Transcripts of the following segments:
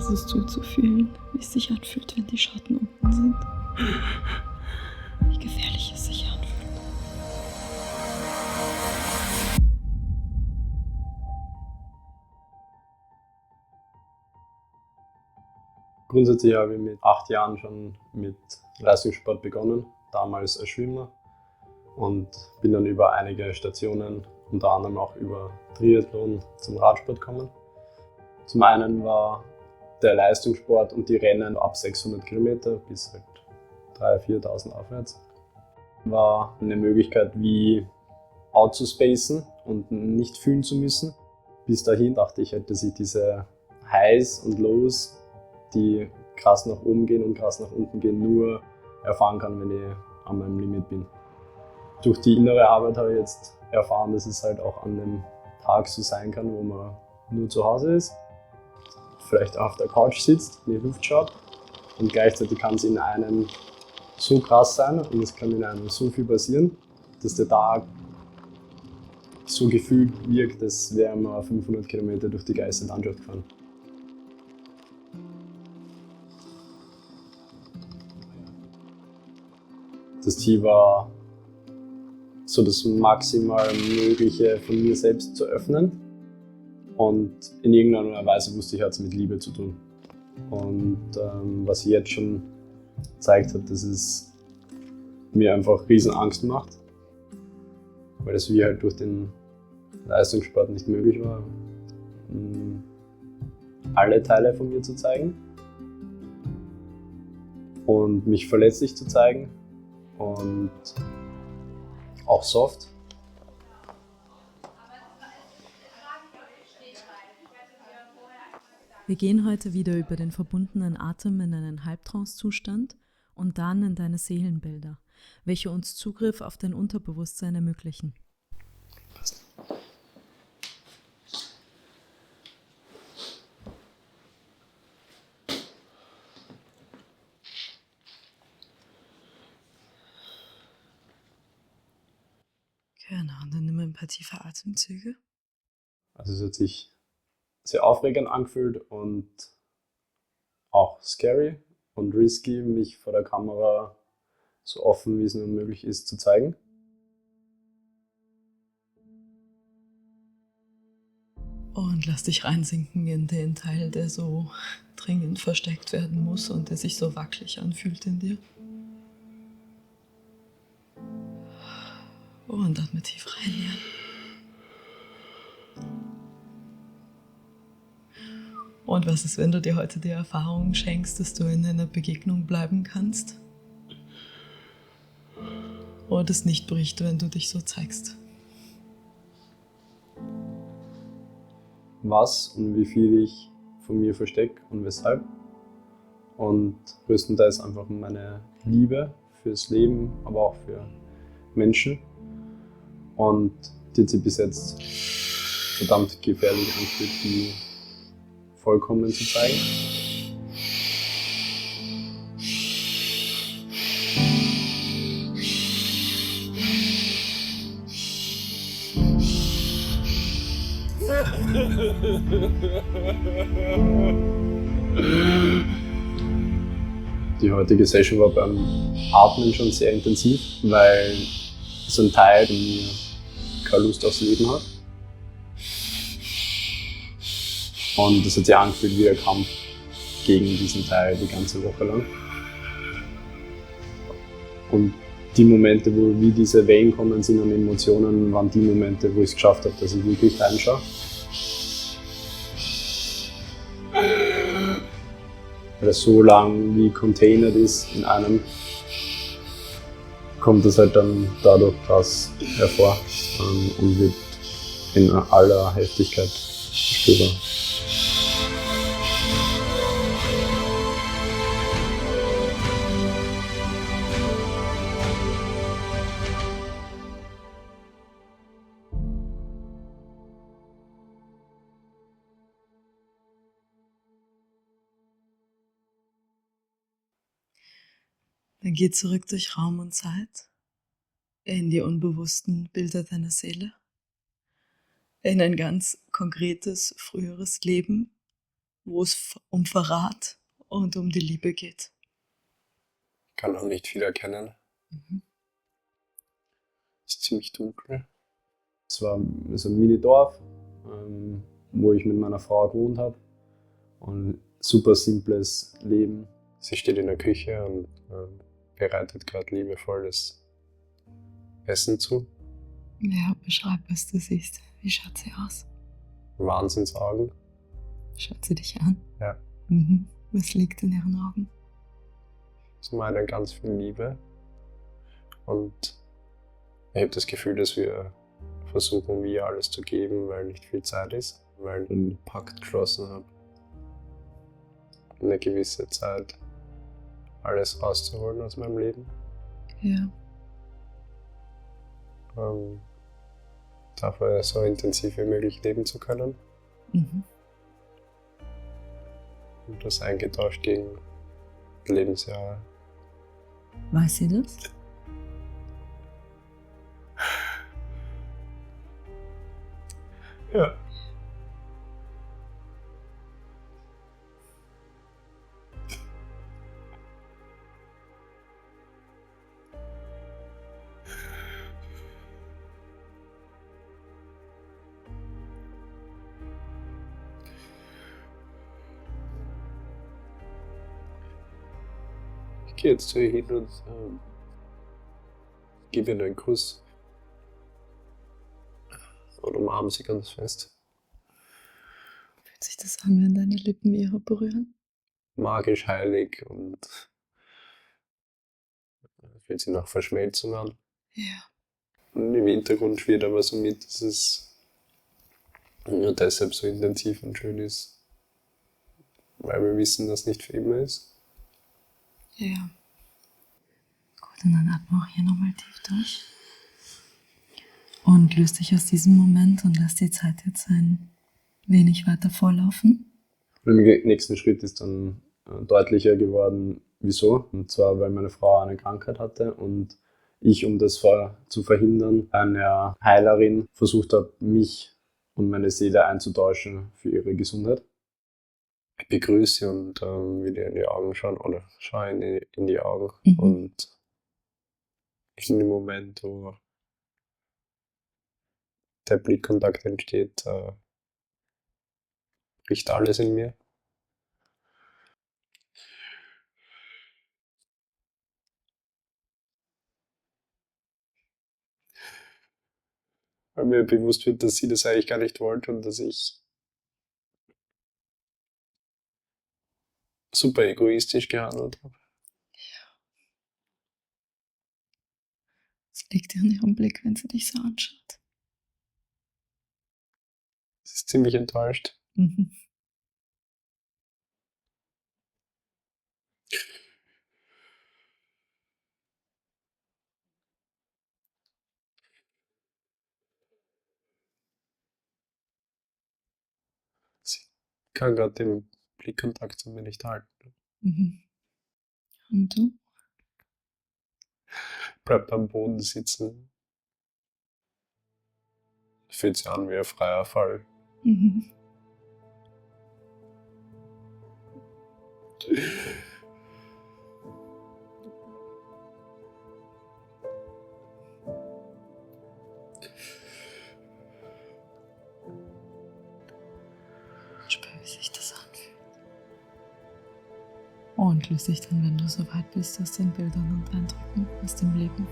es zuzufühlen, wie es sich anfühlt, wenn die Schatten unten sind. Wie gefährlich es sich anfühlt. Grundsätzlich habe ich mit 8 Jahren schon mit Leistungssport begonnen, damals als Schwimmer, und bin dann über einige Stationen, unter anderem auch über Triathlon, zum Radsport gekommen. Zum einen war der Leistungssport und die Rennen ab 600 Kilometer bis halt 3.000, 4.000 aufwärts. War eine Möglichkeit, wie outzuspacen und nicht fühlen zu müssen. Bis dahin dachte ich halt, dass ich diese Highs und Lows, die krass nach oben gehen und krass nach unten gehen, nur erfahren kann, wenn ich an meinem Limit bin. Durch die innere Arbeit habe ich jetzt erfahren, dass es halt auch an einem Tag so sein kann, wo man nur zu Hause ist, vielleicht auf der Couch sitzt, in die Luft schaut, und gleichzeitig kann es in einem so krass sein und es kann in einem so viel passieren, dass der Tag so gefühlt wirkt, als wäre man 500 Kilometer durch die geilste Landschaft gefahren. Das Ziel war, so das maximal Mögliche von mir selbst zu öffnen, und in irgendeiner Weise wusste ich, hat es mit Liebe zu tun. Und was ich jetzt schon gezeigt hat, dass es mir einfach riesen Angst macht, weil es wie halt durch den Leistungssport nicht möglich war, alle Teile von mir zu zeigen und mich verletzlich zu zeigen und auch soft. Wir gehen heute wieder über den verbundenen Atem in einen Halbtrance-Zustand und dann in deine Seelenbilder, welche uns Zugriff auf dein Unterbewusstsein ermöglichen. Genau, und dann nimm ein paar tiefe Atemzüge. Also es hat sich sehr aufregend angefühlt und auch scary und risky, mich vor der Kamera so offen wie es nur möglich ist zu zeigen. Und lass dich reinsinken in den Teil, der so dringend versteckt werden muss und der sich so wackelig anfühlt in dir. Und atme tief rein, ja. Und was ist, wenn du dir heute die Erfahrung schenkst, dass du in einer Begegnung bleiben kannst? Und es nicht bricht, wenn du dich so zeigst? Was und wie viel ich von mir verstecke und weshalb. Und größtenteils einfach meine Liebe fürs Leben, aber auch für Menschen. Und die hat sich bis jetzt verdammt gefährlich angefühlt, die vollkommen zu zeigen. Die heutige Session war beim Atmen schon sehr intensiv, weil so ein Teil von mir keine Lust aufs Leben hat. Und das hat sich angefühlt wie ein Kampf gegen diesen Teil die ganze Woche lang. Und die Momente, wo wie diese Wellen kommen sind an Emotionen, waren die Momente, wo ich es geschafft habe, dass ich wirklich reinschaue. Weil es so lang wie contained ist in einem, kommt das halt dann dadurch krass hervor und wird in aller Heftigkeit spürbar. Dann geh zurück durch Raum und Zeit, in die unbewussten Bilder deiner Seele, in ein ganz konkretes, früheres Leben, wo es um Verrat und um die Liebe geht. Ich kann auch nicht viel erkennen. Es ist ziemlich dunkel. Es war so ein Mini-Dorf, wo ich mit meiner Frau gewohnt habe. Und super simples Leben. Sie steht in der Küche und bereitet gerade liebevoll das Essen zu. Ja, beschreib, was du siehst. Wie schaut sie aus? Wahnsinnsaugen. Schaut sie dich an? Ja. Was liegt in ihren Augen? Zum einen ganz viel Liebe. Und ich habe das Gefühl, dass wir versuchen, wie alles zu geben, weil nicht viel Zeit ist. Weil ich einen Pakt geschlossen habe, eine gewisse Zeit alles rauszuholen aus meinem Leben. Ja. Dafür so intensiv wie möglich leben zu können. Und das eingetauscht gegen Lebensjahre. Weiß sie das? Ja. Ich gehe jetzt zu ihr hin und gebe ihr einen Kuss und umarme sie ganz fest. Fühlt sich das an, wenn deine Lippen ihre berühren? Magisch, heilig und fühlt sich nach Verschmelzung an. Ja. Und im Hintergrund schwirrt aber so mit, dass es nur deshalb so intensiv und schön ist, weil wir wissen, dass es nicht für immer ist. Ja. Gut, und dann atme auch hier nochmal tief durch. Und löst dich aus diesem Moment und lass die Zeit jetzt ein wenig weiter vorlaufen. Und im nächsten Schritt ist dann deutlicher geworden, wieso. Und zwar, weil meine Frau eine Krankheit hatte und ich, um das zu verhindern, eine Heilerin versucht habe, mich und meine Seele einzutauschen für ihre Gesundheit. Ich begrüße und will ihr in die Augen schauen oder schaue in die Augen. Und in dem Moment, wo der Blickkontakt entsteht, bricht alles in mir. Weil mir bewusst wird, dass sie das eigentlich gar nicht wollte und dass ich super egoistisch gehandelt habe. Es liegt in ihrem Blick, wenn sie dich so anschaut. Sie ist ziemlich enttäuscht. Sie kann gerade den Blickkontakt zu mir nicht halten. Und du? Bleibt am Boden sitzen. Fühlt sich an wie ein freier Fall. Spür, wie sich das anfühlt. Und löse dich dann, wenn du soweit bist, aus den Bildern und Eindrücken aus dem Leben.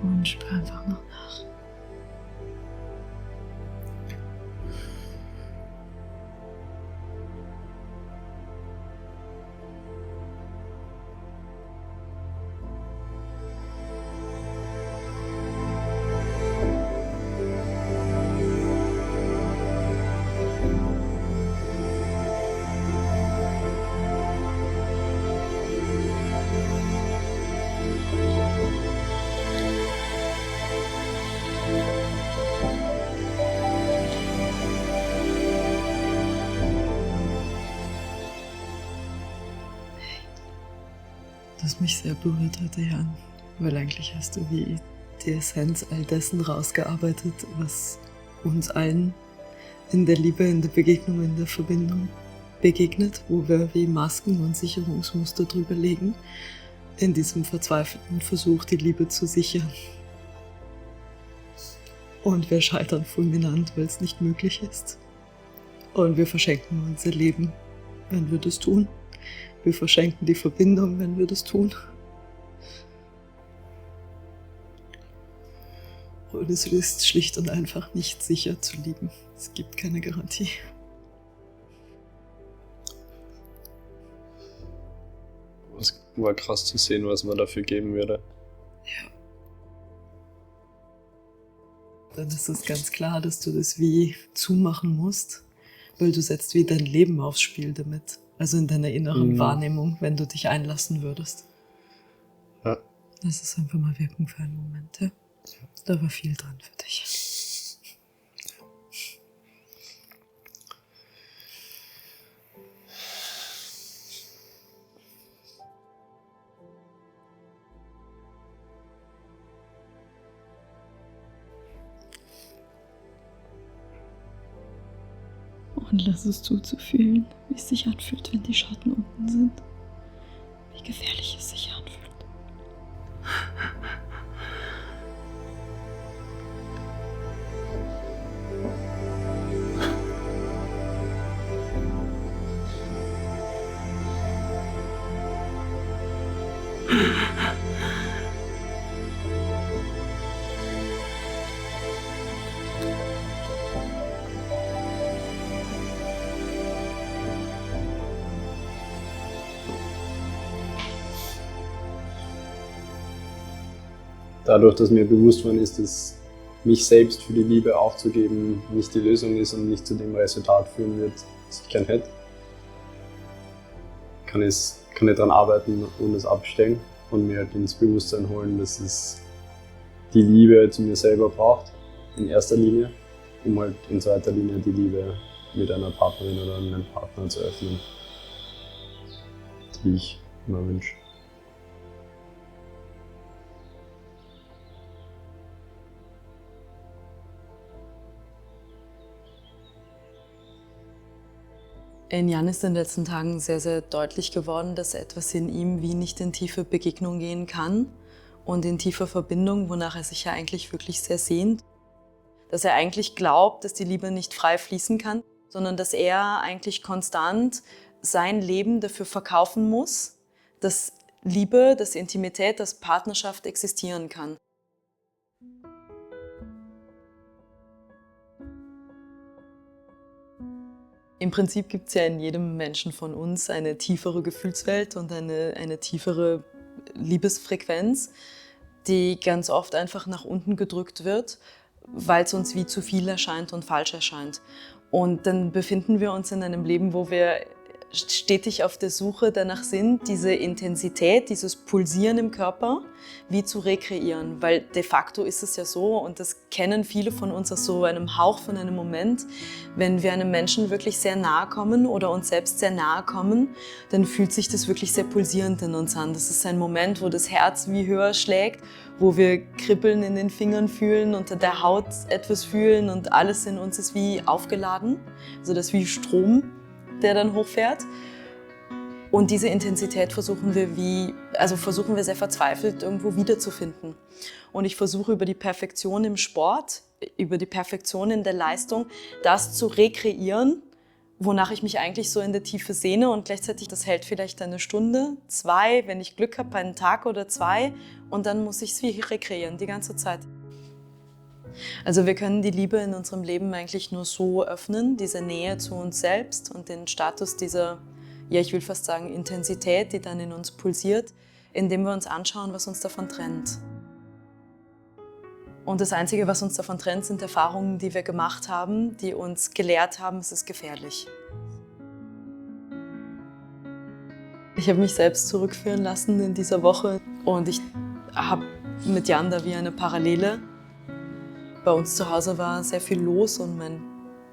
Und spür einfach noch nach. Das mich sehr berührt heute, Jan, weil eigentlich hast du wie die Essenz all dessen rausgearbeitet, was uns allen in der Liebe, in der Begegnung, in der Verbindung begegnet, wo wir wie Masken und Sicherungsmuster drüber legen, in diesem verzweifelten Versuch, die Liebe zu sichern. Und wir scheitern fulminant, weil es nicht möglich ist. Und wir verschenken unser Leben, wenn wir das tun. Wir verschenken die Verbindung, wenn wir das tun. Und es ist schlicht und einfach nicht sicher zu lieben. Es gibt keine Garantie. Es war krass zu sehen, was man dafür geben würde. Ja. Dann ist es ganz klar, dass du das wie zumachen musst, weil du setzt wie dein Leben aufs Spiel damit. Also in deiner inneren Wahrnehmung, wenn du dich einlassen würdest. Ja. Lass es einfach mal wirken für einen Moment. Ja? Da war viel dran für dich. Und lass es zuzufühlen, wie es sich anfühlt, wenn die Schatten unten sind. Wie gefährlich es sich anfühlt. Dadurch, dass mir bewusst worden ist, dass mich selbst für die Liebe aufzugeben nicht die Lösung ist und nicht zu dem Resultat führen wird, das ich gern hätte, kann ich daran arbeiten und es abstellen und mir halt ins Bewusstsein holen, dass es die Liebe zu mir selber braucht, in erster Linie, um halt in zweiter Linie die Liebe mit einer Partnerin oder einem Partner zu öffnen, die ich immer wünsche. In Jan ist in den letzten Tagen sehr, sehr deutlich geworden, dass etwas in ihm wie nicht in tiefe Begegnung gehen kann und in tiefe Verbindung, wonach er sich ja eigentlich wirklich sehr sehnt. Dass er eigentlich glaubt, dass die Liebe nicht frei fließen kann, sondern dass er eigentlich konstant sein Leben dafür verkaufen muss, dass Liebe, dass Intimität, dass Partnerschaft existieren kann. Im Prinzip gibt es ja in jedem Menschen von uns eine tiefere Gefühlswelt und eine tiefere Liebesfrequenz, die ganz oft einfach nach unten gedrückt wird, weil es uns wie zu viel erscheint und falsch erscheint. Und dann befinden wir uns in einem Leben, wo wir stetig auf der Suche danach sind, diese Intensität, dieses Pulsieren im Körper, wie zu rekreieren. Weil de facto ist es ja so, und das kennen viele von uns aus so einem Hauch von einem Moment, wenn wir einem Menschen wirklich sehr nahe kommen oder uns selbst sehr nahe kommen, dann fühlt sich das wirklich sehr pulsierend in uns an. Das ist ein Moment, wo das Herz wie höher schlägt, wo wir Kribbeln in den Fingern fühlen, unter der Haut etwas fühlen und alles in uns ist wie aufgeladen. Also das ist wie Strom, der dann hochfährt. Und diese Intensität versuchen wir sehr verzweifelt irgendwo wiederzufinden. Und ich versuche über die Perfektion im Sport, über die Perfektion in der Leistung, das zu rekreieren, wonach ich mich eigentlich so in der Tiefe sehne. Und gleichzeitig, das hält vielleicht eine Stunde, 2, wenn ich Glück habe, einen Tag oder 2. Und dann muss ich es wie rekreieren, die ganze Zeit. Also wir können die Liebe in unserem Leben eigentlich nur so öffnen, diese Nähe zu uns selbst und den Status dieser, ja ich will fast sagen, Intensität, die dann in uns pulsiert, indem wir uns anschauen, was uns davon trennt. Und das Einzige, was uns davon trennt, sind Erfahrungen, die wir gemacht haben, die uns gelehrt haben, es ist gefährlich. Ich habe mich selbst zurückführen lassen in dieser Woche und ich habe mit Jan da wie eine Parallele. Bei uns zu Hause war sehr viel los und mein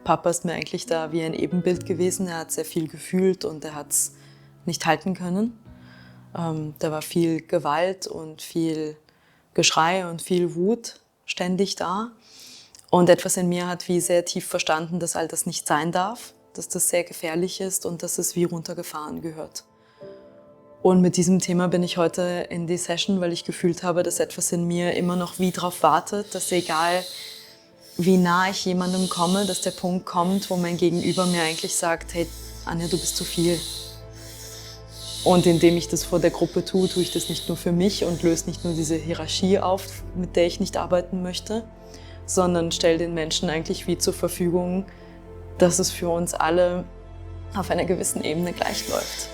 Papa ist mir eigentlich da wie ein Ebenbild gewesen. Er hat sehr viel gefühlt und er hat es nicht halten können. Da war viel Gewalt und viel Geschrei und viel Wut ständig da. Und etwas in mir hat wie sehr tief verstanden, dass all das nicht sein darf, dass das sehr gefährlich ist und dass es wie runtergefahren gehört. Und mit diesem Thema bin ich heute in die Session, weil ich gefühlt habe, dass etwas in mir immer noch wie drauf wartet, dass egal wie nah ich jemandem komme, dass der Punkt kommt, wo mein Gegenüber mir eigentlich sagt, hey Anja, du bist zu viel. Und indem ich das vor der Gruppe tue ich das nicht nur für mich und löse nicht nur diese Hierarchie auf, mit der ich nicht arbeiten möchte, sondern stelle den Menschen eigentlich wie zur Verfügung, dass es für uns alle auf einer gewissen Ebene gleich läuft.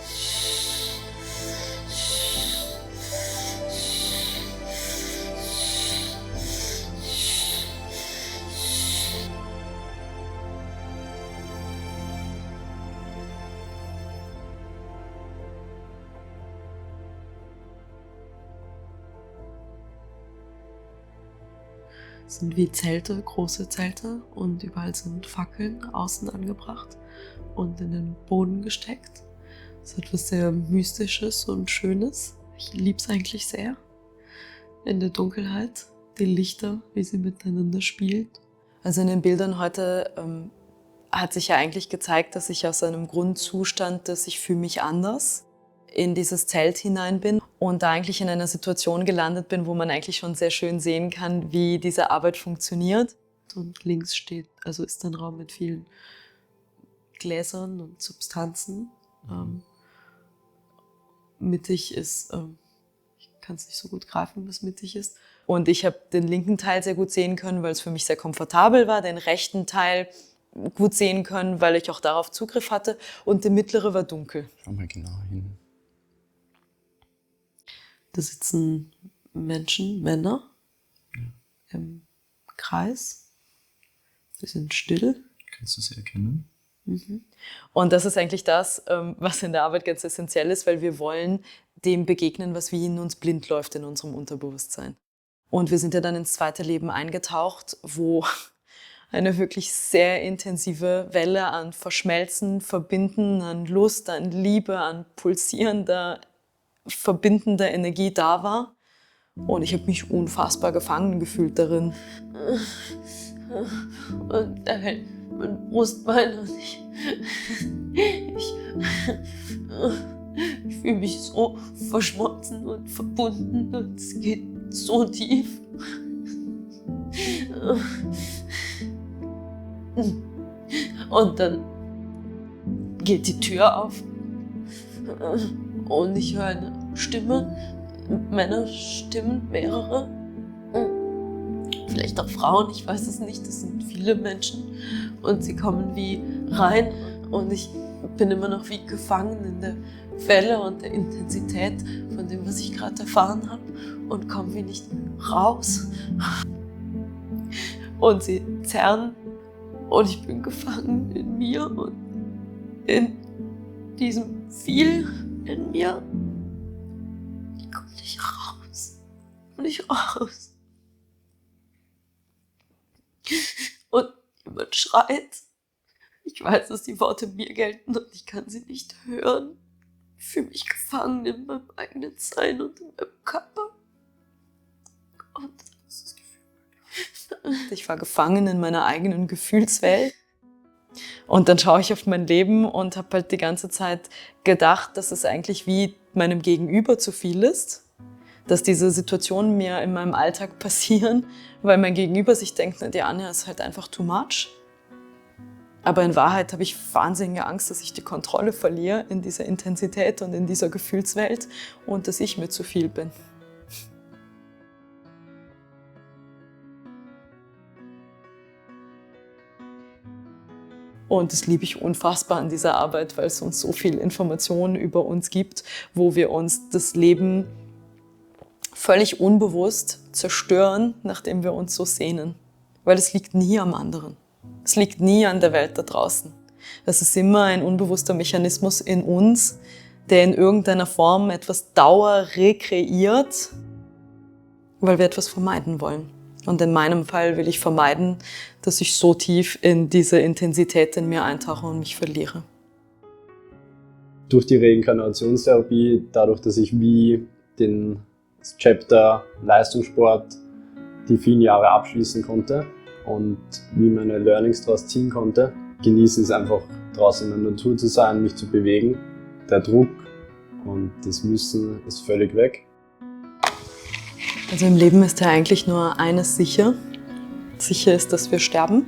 Es sind wie Zelte, große Zelte, und überall sind Fackeln außen angebracht und in den Boden gesteckt. Es hat etwas sehr Mystisches und Schönes. Ich liebe es eigentlich sehr. In der Dunkelheit, die Lichter, wie sie miteinander spielen. Also in den Bildern heute hat sich ja eigentlich gezeigt, dass ich aus einem Grundzustand, dass ich fühle mich anders, in dieses Zelt hinein bin und da eigentlich in einer Situation gelandet bin, wo man eigentlich schon sehr schön sehen kann, wie diese Arbeit funktioniert. Und links steht, also ist ein Raum mit vielen Gläsern und Substanzen. Mittig ist, ich kann es nicht so gut greifen, was mittig ist. Und ich habe den linken Teil sehr gut sehen können, weil es für mich sehr komfortabel war, den rechten Teil gut sehen können, weil ich auch darauf Zugriff hatte, und der mittlere war dunkel. Schau mal genau hin. Da sitzen Menschen, Männer, im Kreis. Sie sind still. Kannst du sie erkennen? Und das ist eigentlich das, was in der Arbeit ganz essentiell ist, weil wir wollen dem begegnen, was wie in uns blind läuft in unserem Unterbewusstsein. Und wir sind ja dann ins zweite Leben eingetaucht, wo eine wirklich sehr intensive Welle an Verschmelzen, Verbinden, an Lust, an Liebe, an pulsierender, verbindender Energie da war. Und ich habe mich unfassbar gefangen gefühlt darin. Und er hält mein Brustbein und ich fühle mich so verschmolzen und verbunden und es geht so tief. Und dann geht die Tür auf und ich höre eine Stimme, Männerstimmen, mehrere. Vielleicht auch Frauen, ich weiß es nicht, das sind viele Menschen. Und sie kommen wie rein und ich bin immer noch wie gefangen in der Welle und der Intensität von dem, was ich gerade erfahren habe, und komme wie nicht raus. Und sie zerren und ich bin gefangen in mir und in diesem viel in mir. Ich komme nicht raus. Nicht raus. Und jemand schreit. Ich weiß, dass die Worte mir gelten und ich kann sie nicht hören. Ich fühle mich gefangen in meinem eigenen Sein und in meinem Körper. Und das ist das Gefühl. Ich war gefangen in meiner eigenen Gefühlswelt. Und dann schaue ich auf mein Leben und habe halt die ganze Zeit gedacht, dass es eigentlich wie meinem Gegenüber zu viel ist. Dass diese Situationen mir in meinem Alltag passieren, weil mein Gegenüber sich denkt, die Anja ist halt einfach too much. Aber in Wahrheit habe ich wahnsinnige Angst, dass ich die Kontrolle verliere in dieser Intensität und in dieser Gefühlswelt und dass ich mir zu viel bin. Und das liebe ich unfassbar an dieser Arbeit, weil es uns so viel Informationen über uns gibt, wo wir uns das Leben völlig unbewusst zerstören, nachdem wir uns so sehnen. Weil es liegt nie am anderen. Es liegt nie an der Welt da draußen. Es ist immer ein unbewusster Mechanismus in uns, der in irgendeiner Form etwas Dauer rekreiert, weil wir etwas vermeiden wollen. Und in meinem Fall will ich vermeiden, dass ich so tief in diese Intensität in mir eintauche und mich verliere. Durch die Reinkarnationstherapie, dadurch, dass ich wie den Chapter Leistungssport die vielen Jahre abschließen konnte und wie ich meine Learnings daraus ziehen konnte. Genieße es einfach, draußen in der Natur zu sein, mich zu bewegen. Der Druck und das Müssen ist völlig weg. Also im Leben ist ja eigentlich nur eines sicher. Sicher ist, dass wir sterben.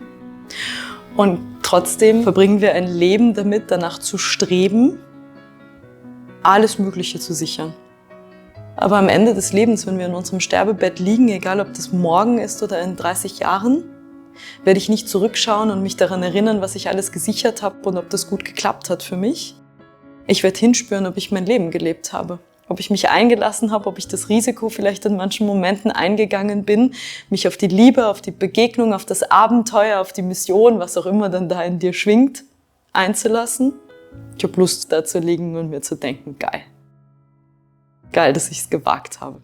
Und trotzdem verbringen wir ein Leben damit, danach zu streben, alles Mögliche zu sichern. Aber am Ende des Lebens, wenn wir in unserem Sterbebett liegen, egal ob das morgen ist oder in 30 Jahren, werde ich nicht zurückschauen und mich daran erinnern, was ich alles gesichert habe und ob das gut geklappt hat für mich. Ich werde hinspüren, ob ich mein Leben gelebt habe, ob ich mich eingelassen habe, ob ich das Risiko vielleicht in manchen Momenten eingegangen bin, mich auf die Liebe, auf die Begegnung, auf das Abenteuer, auf die Mission, was auch immer dann da in dir schwingt, einzulassen. Ich habe Lust, da zu liegen und mir zu denken, geil. Geil, dass ich es gewagt habe.